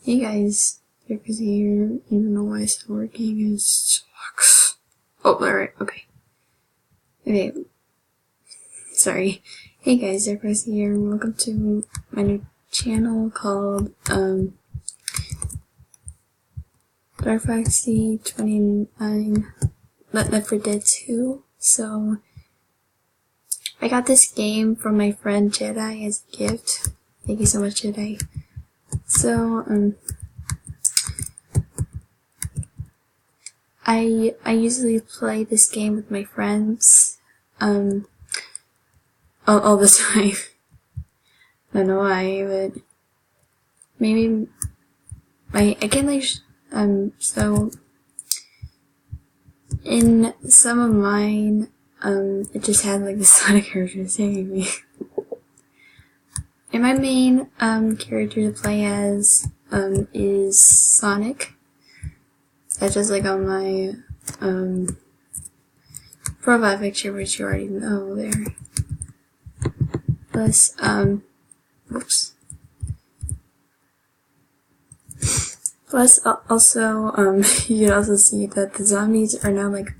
Hey guys, Jeffrey's here. I don't know why it's not working. It sucks. Oh, alright, okay. Okay. Sorry. Hey guys, Jeffrey's here, and welcome to my new channel called, Foxy 29 Left 4 Dead 2. So, I got this game from my friend Jedi as a gift. Thank you so much, Jedi. So, I usually play this game with my friends, all the time. I don't know why, but maybe I can like, so in some of mine, it just had like the Sonic character singing me. And my main, character to play as, is Sonic. That's just like on my, profile picture, which you already know there. Plus, whoops. Plus, also, you can also see that the zombies are now like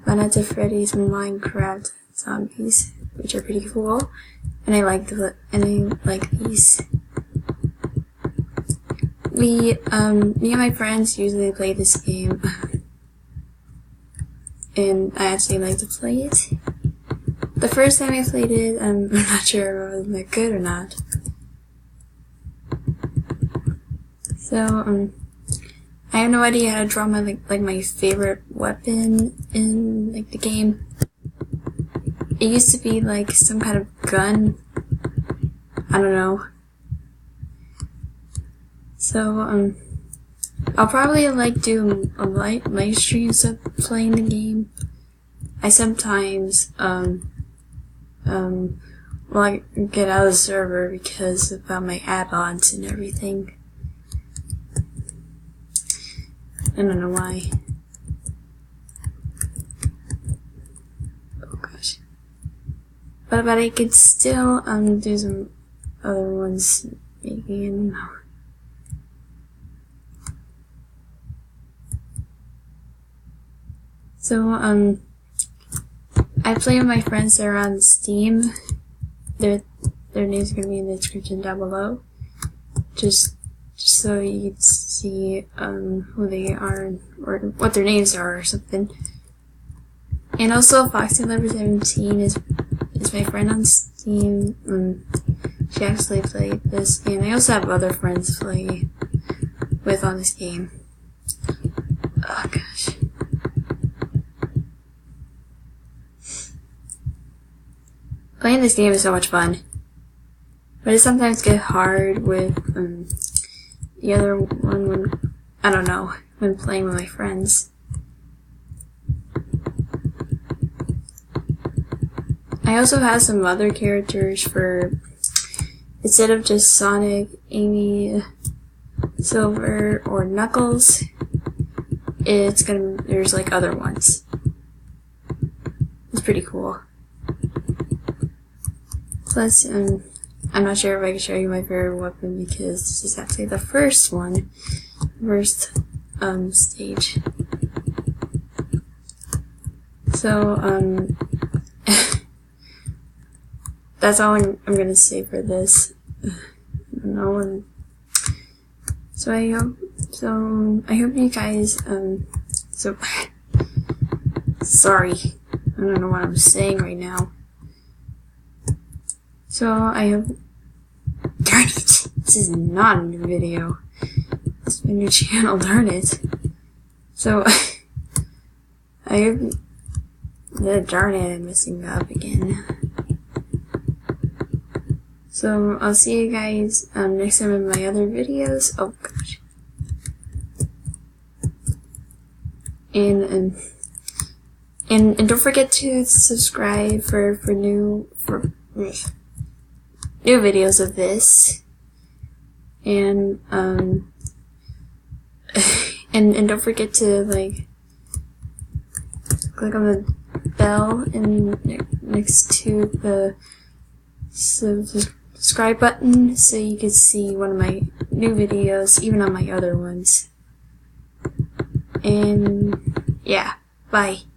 Five Nights at Freddy's Minecraft zombies, which are pretty cool. And I like these. Me and my friends usually play this game, and I actually like to play it. The first time I played it, I'm not sure if it was that good or not. So, I have no idea how to draw my my favorite weapon in like the game. It used to be like some kind of gun. I don't know. So, I'll probably like do a live streams of playing the game. I sometimes, well, get out of the server because about my add-ons and everything. I don't know why. Oh gosh. But I could still, do some other ones, maybe, I don't know. So, I play with my friends that are on Steam. Their names are gonna be in the description down below. Just so you can see, who they are, or what their names are, or something. And also, Foxy 17 is my friend on Steam. She actually played this, and I also have other friends to play with on this game. Oh gosh. Playing this game is so much fun, but it sometimes gets hard with the other one when, I don't know, when playing with my friends. I also have some other characters for, instead of just Sonic, Amy, Silver, or Knuckles, there's like other ones. It's pretty cool. Plus, I'm not sure if I can show you my favorite weapon because this is actually the first stage. So, that's all I'm gonna say for this. I don't know. So I hope you guys, sorry, I don't know what I'm saying right now. So I hope, darn it, this is not a new video. It's my new channel, darn it. So, I hope, darn it, I'm messing up again. So, I'll see you guys, next time in my other videos. Oh gosh. And don't forget to subscribe for new videos of this, and and don't forget to like click on the bell and next to the subscribe button so you can see one of my new videos, even on my other ones. And yeah, bye.